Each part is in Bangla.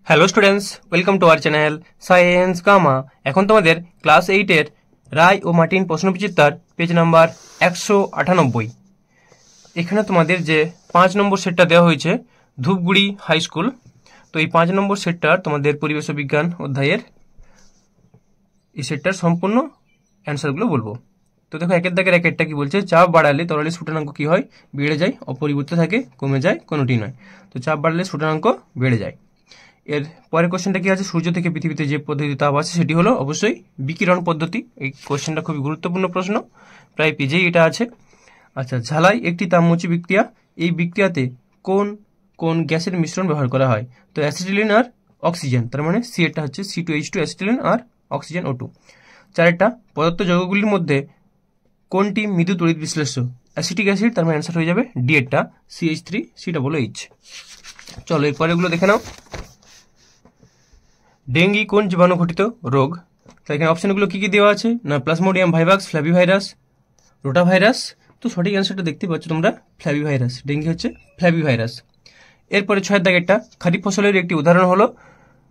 Hello students, welcome to our channel science gamma. এখন তোমাদের ক্লাস 8-এর রায় ও মার্টিন প্রশ্নবিচিত্রার পেজ নাম্বার 198। এখানে তোমাদের যে 5 নম্বর সেটটা দেওয়া হয়েছে ধূপগুড়ি হাই স্কুল, তো এই 5 নম্বর সেটটার তোমাদের পরিবেশ বিজ্ঞান অধ্যায়ের এই সেটটার সম্পূর্ণ অ্যান্সারগুলো বলবো। তো দেখো, একের দাগের একটা কি বলছে, চাপ বাড়ালে তরলের স্ফুটনাঙ্ক কি হয়? বেড়ে যায়, অপরিবর্তিত থাকে, কমে যায়, কোনোটি নয়। তো চাপ বাড়ালে স্ফুটনাঙ্ক বেড়ে যায়। এর পরের কোশ্চেনটা কি আছে, সূর্য থেকে পৃথিবীতে যে পদ্ধতি তাপ আছে সেটি হলো অবশ্যই বিকিরণ পদ্ধতি। এই কোশ্চেনটা খুবই গুরুত্বপূর্ণ প্রশ্ন, প্রায় পেজেই এটা আছে। আচ্ছা, ঝালাই একটি তাপমোচী বিক্রিয়া, এই বিক্রিয়াতে কোন কোন গ্যাসের মিশ্রণ ব্যবহার করা হয়? তো অ্যাসিটিলিন আর অক্সিজেন, তার মানে সি এরটা হচ্ছে C2H2 অ্যাসিটিলিন আর অক্সিজেন O2। চারেরটা পদার্থ যৌগগুলির মধ্যে কোনটি মৃদু তড়িৎ বিশ্লেষ্য? অ্যাসিটিক অ্যাসিড, তার মানে অ্যান্সার হয়ে যাবে ডি এরটা CH3COOH। চলো এরপরে এগুলো দেখে নাও। ডেঙ্গি কোন জীবাণু ঘটিত রোগ? তো এখানে অপশনগুলো কি কি দেওয়া আছে না, প্লাজমোডিয়াম ভাইভাক্স, ফ্ল্যাভিভাইরাস, রোটাভাইরাস। তো সঠিক অ্যান্সারটা দেখতে পাচ্ছ তোমরা, ফ্ল্যাভিভাইরাস। ডেঙ্গি হচ্ছে ফ্ল্যাভিভাইরাস। এরপরে 6 দাগেরটা, খারিফ ফসলের একটি উদাহরণ হলো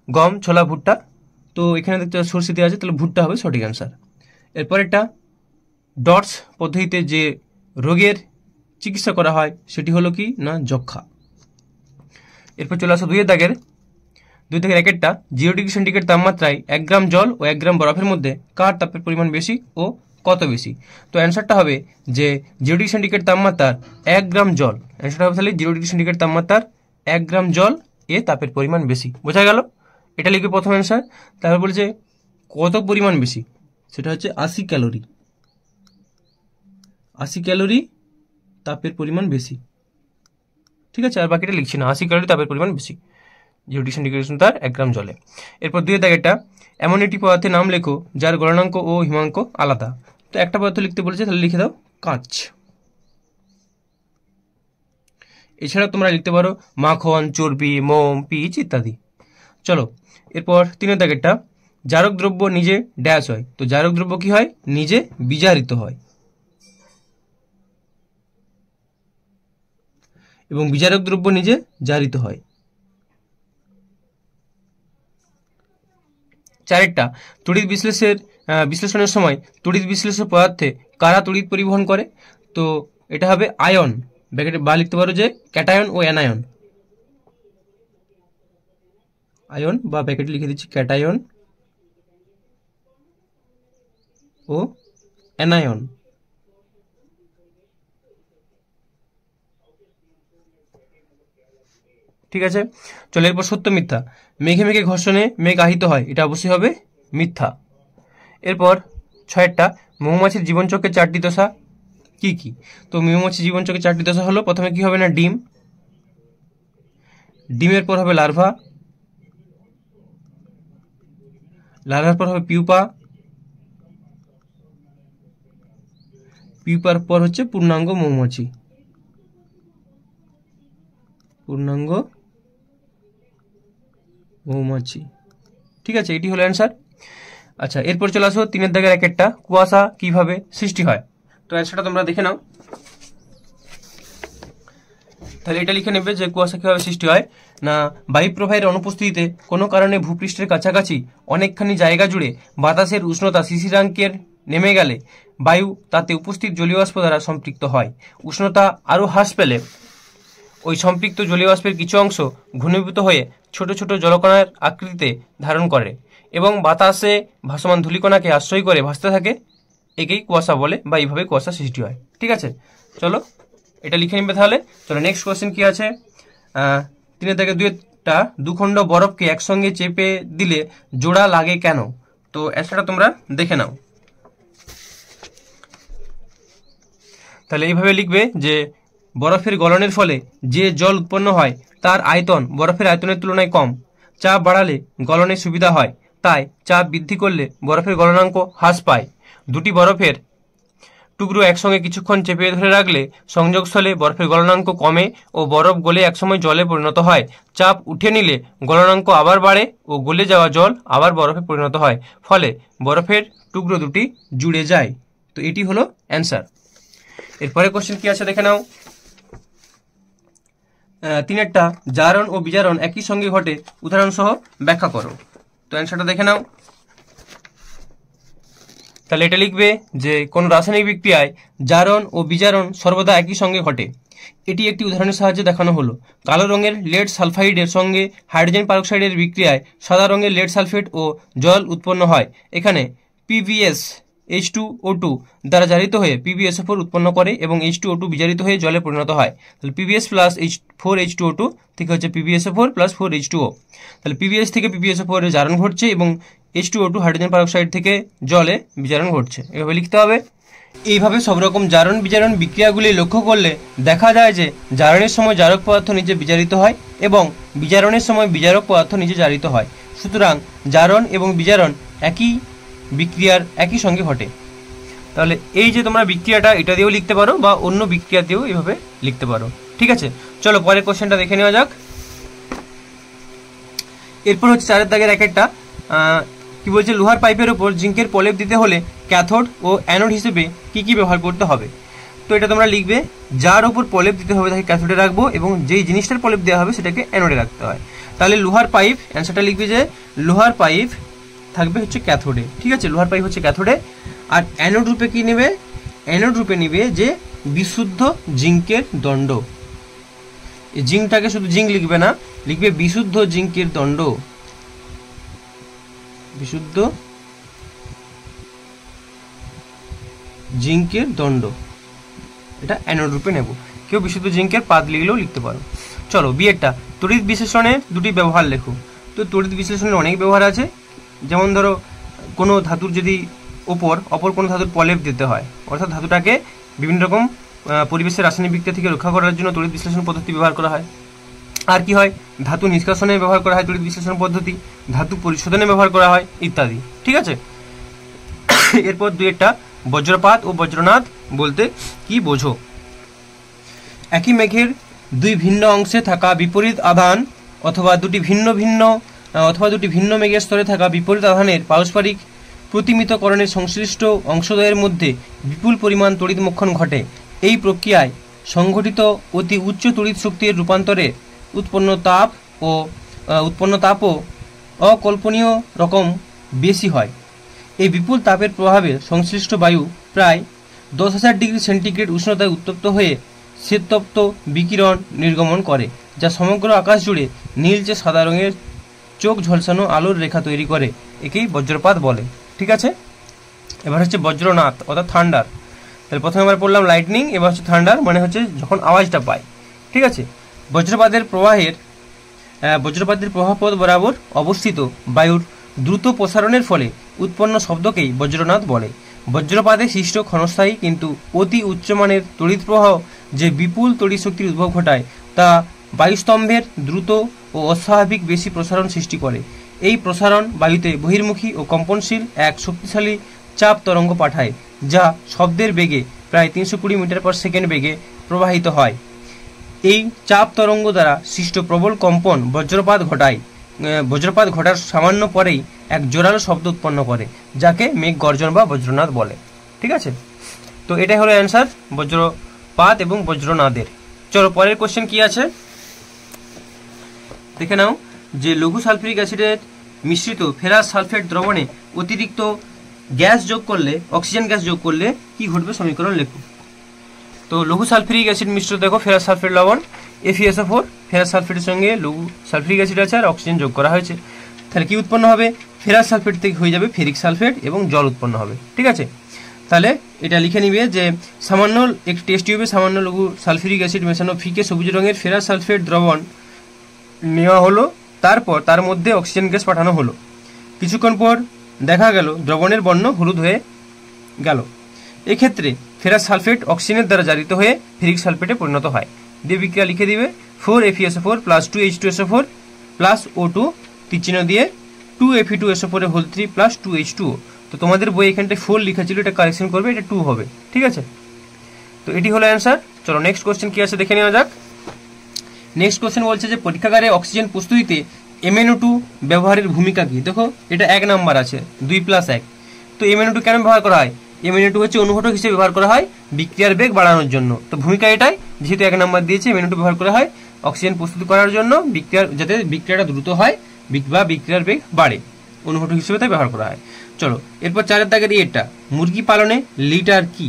গম, ছোলা, ভুট্টা। তো এখানে দেখতে সরষে দেওয়া আছে, তাহলে ভুট্টা হবে সঠিক অ্যান্সার। এরপরেরটা, ডটস পদ্ধতিতে যে রোগের চিকিৎসা করা হয় সেটি হলো কি না, যক্ষা। এরপর চলে আসো 2 দাগের একটা, 0 ডিগ্রি সেন্টিগ্রেড তাপমাত্রায় 1 গ্রাম জল ও 1 গ্রাম বরফের মধ্যে কার তাপের পরিমাণ বেশি ও কত বেশি? তো অ্যান্সারটা হবে যে 0 ডিগ্রি সেন্টিগ্রেড তাপমাত্রার 1 গ্রাম জল, অ্যান্সারটা হবে তাহলে 0 ডিগ্রি সেন্টিগ্রেড তাপমাত্রার 1 গ্রাম জল এ তাপের পরিমাণ বেশি। বোঝা গেল? এটা লিখবে প্রথম অ্যান্সার। তারপর বলছে কত পরিমাণ বেশি, সেটা হচ্ছে 80 ক্যালোরি। 80 ক্যালোরি তাপের পরিমাণ বেশি, ঠিক আছে? আর বাকিটা লিখছি না, 80 ক্যালোরি তাপের পরিমাণ বেশি 0 ডিগ্রি সেন্টিগ্রেড তার 1 গ্রাম জলে। এরপর 2 দাগেরটা, এমন একটি পদার্থের নাম লেখো যার গলনাঙ্ক ও হিমাঙ্ক আলাদা। তো একটা পদার্থ লিখতে বলেছে, তাহলে লিখে দাও কাঁচ। এছাড়া তোমরা লিখতে পারো মাখন, চর্বি, মোম, পিচ ইত্যাদি। চলো এরপর 3 দাগেরটা, জারক দ্রব্য নিজে ড্যাশ হয়। তো জারক দ্রব্য কি হয়? নিজে বিজারিত হয়, এবং বিজারক দ্রব্য নিজে জারিত হয়। 4 তড়িৎ বিশ্লেষণের সময় তড়িৎ বিশ্লেষ্য পদার্থে কারা তড়িৎ পরিবহন করে? তো এটা হবে আয়ন, ব্র্যাকেটে বা লিখতে পারো যে ক্যাটায়ন ও অ্যানায়ন। আয়ন বা ব্র্যাকেটে লিখে দিচ্ছি ক্যাটায়ন ও অ্যানায়ন। ঠিক আছে, চলো এরপর সত্য মিথ্যা। মেঘে মেঘে ঘর্ষণে মেঘ আহিত হয়, এটা অবশ্যই হবে মিথ্যা। এরপর 6টা, মৌমাছির জীবনচক্রের 4টি দশা কি কি? তো মৌমাছির জীবনচক্রের 4টি দশা হলো, প্রথমে কি হবে না, ডিম, ডিমের পর হবে লার্ভা, লার্ভার পর হবে পিউপা, পিউপার পর হচ্ছে পূর্ণাঙ্গ মৌমাছি, পূর্ণাঙ্গ মৌমাছি। ঠিক আছে, এটি হলো অ্যান্সার। আচ্ছা, এরপর চলে আসো 3 দাগের একটা, কুয়াশা কিভাবে সৃষ্টি হয়? তো অ্যান্সারটা তোমরা দেখে নাও। তাহলে এটা লিখে নেবে যে কুয়াশা কিভাবে সৃষ্টি হয় না, বায়ুপ্রবাহের অনুপস্থিতিতে কোনো কারণে ভূপৃষ্ঠের কাছাকাছি অনেকখানি জায়গা জুড়ে বাতাসের উষ্ণতা শিশিরাঙ্কের নেমে গেলে বায়ু তাতে উপস্থিত জলীয় বাষ্প দ্বারা সম্পৃক্ত হয়। উষ্ণতা আরও হ্রাস পেলে ওই সম্পৃক্ত জলীয় বাষ্পের কিছু অংশ ঘনীভূত হয়ে ছোট ছোট জলকণার আকৃতিতে ধারণ করে এবং বাতাসে ভাসমান ধূলিকণাকে আশ্রয় করে ভাসতে থাকে। একেই কুয়াশা বলে, বা এইভাবে কুয়াশা সৃষ্টি হয়। ঠিক আছে, চলো এটা লিখে নিবে তাহলে। চলো নেক্সট কোয়েশ্চেন কি আছে, 3 থেকে 2টা, দুখণ্ড বরফকে একসঙ্গে চেপে দিলে জোড়া লাগে কেন? তো অ্যান্সারটা তোমরা দেখে নাও। তাহলে এইভাবে লিখবে যে বরফের গলনের ফলে যে জল উৎপন্ন হয় তার আয়তন বরফের আয়তনের তুলনায় কম। চাপ বাড়ালে গলনের সুবিধা হয়, তাই চাপ বৃদ্ধি করলে বরফের গলনাঙ্ক হ্রাস পায়। দুটি বরফের টুকরো একসঙ্গে কিছুক্ষণ চেপে ধরে রাখলে সংযোগস্থলে বরফের গলনাঙ্ক কমে ও বরফ গলে একসময় জলে পরিণত হয়। চাপ উঠে নিলে গলনাঙ্ক আবার বাড়ে ও গলে যাওয়া জল আবার বরফে পরিণত হয়, ফলে বরফের টুকরো দুটি জুড়ে যায়। তো এটি হলো অ্যান্সার। এরপরে কোশ্চেন কি আছে দেখে নাও। তিনেরটা জারণ ও বিজারণ একই সঙ্গে ঘটে উদাহরণ সহ ব্যাখ্যা করো। তো অ্যান্সারটা দেখে নাও। তাহলে এটা লিখবে যে কোন রাসায়নিক বিক্রিয়ায় জারণ ও বিজারণ সর্বদা একই সঙ্গে ঘটে। এটি একটি উদাহরণের সাহায্যে দেখানো হলো। কালো রঙের লেড সালফাইডের সঙ্গে হাইড্রোজেন পারক্সাইডের বিক্রিয়ায় সাদা রঙের লেড সালফেট ও জল উৎপন্ন হয়। এখানে PbS H2O2 দ্বারা জারিত হয়ে PbSO4 উৎপন্ন করে এবং H2O2 বিজারিত হয়ে জলে পরিণত হয়। তাহলে PbS প্লাস 4H2O2 থেকে হচ্ছে PbSO4 প্লাস 4H2O। তাহলে PbS থেকে PbSO4 এর জারণ ঘটছে এবং H2O2 হাইড্রোজেন পারক্সাইড থেকে জলে বিজারণ ঘটছে। এভাবে লিখতে হবে। এইভাবে সব রকম জারণ বিজারণ বিক্রিয়াগুলি লক্ষ্য করলে দেখা যায় যে জারণের সময় জারক পদার্থ নিজে বিজারিত হয় এবং বিজারণের সময় বিজারক পদার্থ নিজে জারিত হয়। সুতরাং জারণ এবং বিজারণ একই বিক্রিয়ার একই সঙ্গে ঘটে। তাহলে এই যে তোমরা বিক্রিয়াটা এটা দিয়েও লিখতে পারো বা অন্য বিক্রিয়া দিয়েও এইভাবে লিখতে পারো। ঠিক আছে, চলো পরের কোশ্চেনটা দেখে নেওয়া যাক। এরপর হচ্ছে 4 দাগের একটা কি বলছে, লোহার পাইপের উপর জিঙ্কের প্রলেপ দিতে হলে ক্যাথোড ও অ্যানোড হিসেবে কি কি ব্যবহার করতে হবে। তো এটা তোমরা লিখবে যার উপর প্রলেপ দিতে হবে তাকে ক্যাথোডে রাখবো এবং যেই জিনিসটার প্রলেপ দেওয়া হবে সেটাকে অ্যানোডে রাখতে হয়। তাহলে লোহার পাইপ, অ্যান্সারটা লিখবে যে লোহার পাইপ থাকবে হচ্ছে ক্যাথোডে। ঠিক আছে, লোহার পাইপ হচ্ছে ক্যাথোডে। আর অ্যানোড রূপে কি নেবে, অ্যানোড রূপে নিবে যে বিশুদ্ধ জিঙ্কের দণ্ড। জিঙ্কটাকে শুধু জিঙ্ক লিখবে না, লিখবে বিশুদ্ধ জিঙ্কের দণ্ড, বিশুদ্ধ জিঙ্কের দণ্ড, এটা অ্যানোড রূপে নেব। কেউ বিশুদ্ধ জিঙ্কের পাত লিখলেও লিখতে পারো। চলো বিয়েরটা তড়িৎ বিশ্লেষণের দুটি ব্যবহার লেখো। তো তড়িৎ বিশ্লেষণের অনেক ব্যবহার আছে। যেমন ধরো কোনো ধাতুর যদি অপর কোনো ধাতুর প্রলেপ দিতে হয়, অর্থাৎ ধাতুটাকে বিভিন্ন রকম পরিবেশের রাসায়নিক বিক্রিয়া থেকে রক্ষা করার জন্য তড়িৎ বিশ্লেষণ পদ্ধতি ব্যবহার করা হয়। আর কি হয়, ধাতু নিষ্কাশনে ব্যবহার করা হয় তড়িৎ বিশ্লেষণ পদ্ধতি, ধাতু পরিশোধনে ব্যবহার করা হয় ইত্যাদি। ঠিক আছে, এরপর দুইটা বজ্রপাত ও বজ্রনাদ বলতে কি বোঝো। একই মেঘের দুই ভিন্ন অংশে থাকা বিপরীত আধান অথবা দুটি ভিন্ন মেঘের স্তরে থাকা বিপরীত আধানের পারস্পরিক প্রতিমিতকরণের সংশ্লিষ্ট অংশদ্বয়ের মধ্যে বিপুল পরিমাণ তড়িৎ মোক্ষণ ঘটে। এই প্রক্রিয়ায় সংঘটিত অতি উচ্চ তড়িৎ শক্তির রূপান্তরে উৎপন্ন তাপও অকল্পনীয় রকম বেশি হয়। এই বিপুল তাপের প্রভাবে সংশ্লিষ্ট বায়ু প্রায় 10,000 ডিগ্রি সেন্টিগ্রেড উষ্ণতায় উত্তপ্ত হয়ে শ্বেততপ্ত বিকিরণ নির্গমন করে, যা সমগ্র আকাশ জুড়ে নীলচে সাদা রঙের চোখ ঝলসানো আলোর রেখা তৈরি করে। একেই বজ্রপাত বলে। ঠিক আছে, এবার হচ্ছে বজ্রনাদ অর্থাৎ থান্ডার। তাহলে প্রথমে আমরা পড়লাম লাইটনিং, এবার হচ্ছে থান্ডার, মানে হচ্ছে যখন আওয়াজটা পায়। ঠিক আছে, বজ্রপাতের প্রবাহপথ বরাবর অবস্থিত বায়ুর দ্রুত প্রসারণের ফলে উৎপন্ন শব্দকেই বজ্রনাদ বলে। বজ্রপাতে সৃষ্ট ক্ষণস্থায়ী কিন্তু অতি উচ্চমানের তড়িৎ প্রবাহ যে বিপুল তড়িৎ শক্তির উদ্ভব ঘটায় তা বায়ুস্তম্ভের দ্রুত ও অস্বাভাবিক বেশি প্রসারণ সৃষ্টি করে। এই প্রসারণ বায়ুতে বহির্মুখী ও কম্পনশীল এক শক্তিশালী চাপ তরঙ্গ পাঠায়, যা শব্দের বেগে প্রায় 320 মিটার পার সেকেন্ড বেগে প্রবাহিত হয়। এই চাপ তরঙ্গ দ্বারা সৃষ্ট প্রবল কম্পন বজ্রপাত ঘটার সামান্য পরেই এক জোরালো শব্দ উৎপন্ন করে, যাকে মেঘ গর্জন বা বজ্রনাদ বলে। ঠিক আছে, তো এটাই হলো অ্যান্সার বজ্রপাত এবং বজ্রনাদের। চলো পরের কোশ্চেন কি আছে দেখে নাও, যে লঘু সালফিউরিক অ্যাসিডের মিশ্রিত ফেরাস সালফেট দ্রবণে অতিরিক্ত অক্সিজেন গ্যাস যোগ করলে কি ঘটবে সমীকরণ লেখো। তো লঘু সালফিউরিক অ্যাসিড মিশ্রিত দেখো ফেরাস সালফেট লবণ FeSO4, ফেরাস সালফেটের সঙ্গে লঘু সালফিউরিক অ্যাসিড আছে আর অক্সিজেন যোগ করা হয়েছে। তাহলে কি উৎপন্ন হবে, ফেরাস সালফেট থেকে হয়ে যাবে ফেরিক সালফেট এবং জল উৎপন্ন হবে। ঠিক আছে, তাহলে এটা লিখে নিবে যে সামান্য একটি টেস্ট টিউবে সামান্য লঘু সালফিউরিক অ্যাসিড মেশানো ফিকে সবুজ রঙের ফেরাস সালফেট দ্রবণ নেওয়া হলো, তারপর তার মধ্যে অক্সিজেন গ্যাস পাঠানো হলো। কিছুক্ষণ পর দেখা গেল দ্রবণের বর্ণ হলুদ হয়ে গেল। এক্ষেত্রে ফেরাস সালফেট অক্সিজেনের দ্বারা জারিত হয়ে ফেরিক সালফেটে পরিণত হয়। দিয়ে বিক্রিয়া লিখে দিবে 4FeSO4 plus 2H2SO4 plus O2 তীরচিহ্ন দিয়ে 2Fe2SO4 প্লাস 2H2O। তো তোমাদের বই এখানটায় 4 লেখা ছিল, এটা কারেকশন করবে, এটা 2 হবে। ঠিক আছে, তো এটি হলো অ্যান্সার। চলো নেক্সট কোশ্চেন কি আছে দেখে নেওয়া যাক। নেক্সট কোশ্চেন বলছে যে পরীক্ষাগারে অক্সিজেন প্রস্তুতিতে MnO2 ব্যবহারের ভূমিকা কি। দেখো এটা 1 নাম্বার আছে 2+1। তো MnO2 কেন ব্যবহার করা হয়, MnO2 হচ্ছে অনুঘটক হিসেবে ব্যবহার করা হয় বিক্রিয়ার বেগ বাড়ানোর জন্য। তো ভূমিকা এটাই, যেহেতু 1 নাম্বার দিয়েছে MnO2 ব্যবহার করা হয় অক্সিজেন প্রস্তুত করার জন্য বিক্রিয়া, যাতে বিক্রিয়াটা দ্রুত হয় বা বিক্রিয়ার বেগ বাড়ে, অনুঘটক হিসেবে তাই ব্যবহার করা হয়। চলো এরপর 4 দাগের এটা, মুরগি পালনে লিটার কি?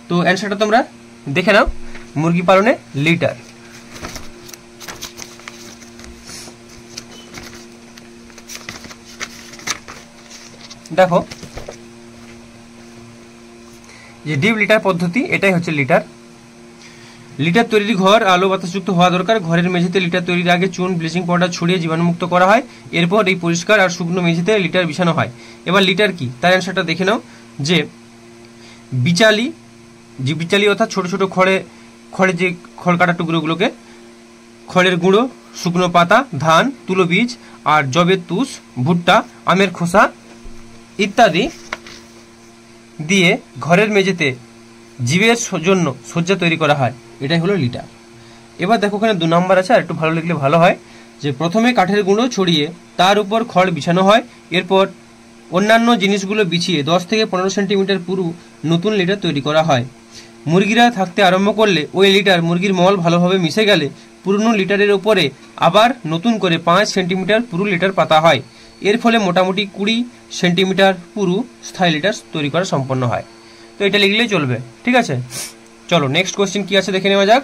তো অ্যান্সারটা তোমরা দেখে নাও। মুরগি পালনে লিটার, দেখো যে ডিপ লিটার পদ্ধতি, এটাই হচ্ছে লিটার। লিটার তৈরির ঘর আলো বাতাসযুক্ত হওয়া দরকার। ঘরের মেঝেতে লিটার তৈরির আগে চুন, ব্লিচিং পাউডার ছড়িয়ে জীবাণুমুক্ত করা হয়। এরপর এই পরিষ্কার আর শুকনো মেঝেতে লিটার বিছানো হয়। এবার লিটার কি, তার অ্যান্সারটা দেখে নাও। যে বিচালি অর্থাৎ ছোট ছোট খড়ে যে খড় কাটা টুকরোগুলোকে, খড়ের গুঁড়ো, শুকনো পাতা, ধান, তুলো বীজ আর জবের তুষ, ভুট্টা, আমের খোসা ইত্যাদি দিয়ে ঘরের মেঝেতে জীবের জন্য শয্যা তৈরি করা হয়, এটাই হলো লিটার। এবার দেখো ওখানে 2 নম্বর আছে, আর একটু ভালো লিখলে ভালো হয়। যে প্রথমে কাঠের গুঁড়ো ছড়িয়ে তার উপর খড় বিছানো হয়, এরপর অন্যান্য জিনিসগুলো বিছিয়ে 10 থেকে 15 সেন্টিমিটার পুরু নতুন লিটার তৈরি করা হয়। মুরগিরা থাকতে আরম্ভ করলে ওই লিটার মুরগির মল ভালোভাবে মিশে গেলে পুরনো লিটারের উপরে আবার নতুন করে 5 সেন্টিমিটার পুরু লিটার পাতা হয়। এর ফলে মোটামুটি 20 সেন্টিমিটার পুরু স্থায়ী লিটার তৈরি করা সম্পন্ন হয়। তো এটা লিখলেই চলবে, ঠিক আছে। চলো নেক্সট কোশ্চেন কি আছে দেখে নেওয়া যাক।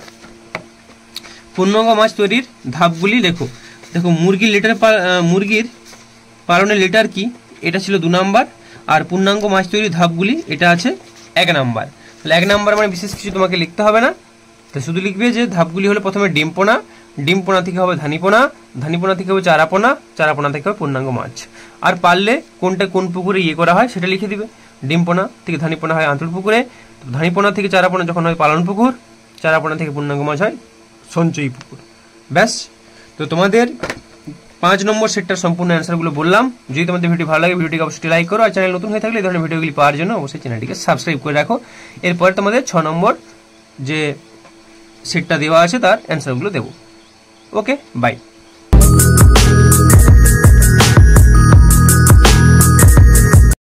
পূর্ণাঙ্গ মাছ তৈরির ধাপগুলি লেখো। দেখো মুরগির পালনের লিটার কি, এটা ছিল 2 নাম্বার। আর পূর্ণাঙ্গ মাছ তৈরির ধাপগুলি, এটা আছে 1 নাম্বার। তাহলে 1 নাম্বার মানে বিশেষ কিছু তোমাকে লিখতে হবে না, তো শুধু লিখবে যে ধাপগুলি হলো প্রথমে ডিমপোনা, ডিমপোনা থেকে হবে ধানিপোনা, ধানিপোনা থেকে হবে চারাপোনা, চারাপোনা থেকে হবে পূর্ণাঙ্গ মাছ। আর পারলে কোনটা কোন পুকুরে করা হয় সেটা লিখে দিবে। ডিমপোনা থেকে ধানিপোনা হয় আঁতুড় পুকুরে, ধানিপোনা থেকে চারাপোনা যখন হয় পালন পুকুর, চারাপোনা থেকে পূর্ণাঙ্গ মাছ হয় সঞ্চয়ী পুকুর। ব্যাস, তো তোমাদের 5 নম্বর সেটটার সম্পূর্ণ অ্যান্সারগুলো বললাম। যদি তোমাদের ভিডিও ভালো লাগে ভিডিওটিকে অবশ্যই লাইক করো, আর চ্যানেল নতুন হয়ে থাকলে এই ধরনের ভিডিওগুলি পাওয়ার জন্য অবশ্যই চ্যানেলটিকে সাবস্ক্রাইব করে রাখো। এরপরে তোমাদের 6 নম্বর যে সেটটা দেওয়া আছে তার অ্যান্সারগুলো দেবো। ওকে, বাই।